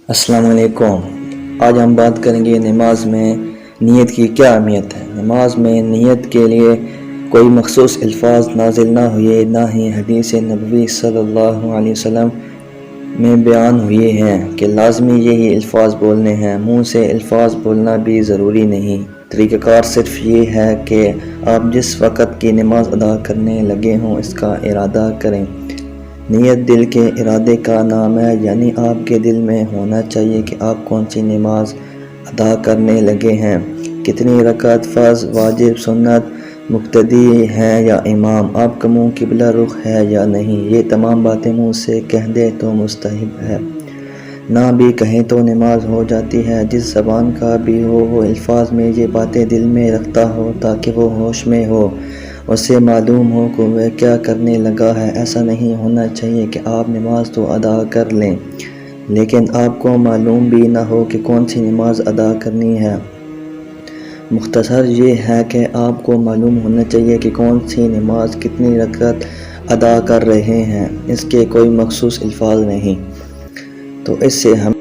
السلام علیکم۔ آج ہم بات کریں گے نماز میں نیت کی کیا اہمیت ہے۔ نماز میں نیت کے لیے کوئی مخصوص الفاظ نازل نہ ہوئے، نہ ہی حدیث نبوی صلی اللہ علیہ وسلم میں بیان ہوئے ہیں کہ لازمی یہی الفاظ بولنے ہیں۔ منہ سے الفاظ بولنا بھی ضروری نہیں، طریقہ کار صرف یہ ہے کہ آپ جس وقت کی نماز ادا کرنے لگے ہوں اس کا ارادہ کریں۔ نیت دل کے ارادے کا نام ہے، یعنی آپ کے دل میں ہونا چاہیے کہ آپ کون سی نماز ادا کرنے لگے ہیں، کتنی رکعت، فرض، واجب، سنت، مقتدی ہے یا امام، آپ کا منہ قبلہ رخ ہے یا نہیں۔ یہ تمام باتیں منہ سے کہہ دیں تو مستحب ہے، نہ بھی کہیں تو نماز ہو جاتی ہے۔ جس زبان کا بھی ہو وہ الفاظ میں یہ باتیں دل میں رکھتا ہو تاکہ وہ ہوش میں ہو، اسے معلوم ہو کہ وہ کیا کرنے لگا ہے۔ ایسا نہیں ہونا چاہیے کہ آپ نماز تو ادا کر لیں لیکن آپ کو معلوم بھی نہ ہو کہ کون سی نماز ادا کرنی ہے۔ مختصر یہ ہے کہ آپ کو معلوم ہونا چاہیے کہ کون سی نماز کتنی رکعت ادا کر رہے ہیں، اس کے کوئی مخصوص الفاظ نہیں۔ تو اس سے ہم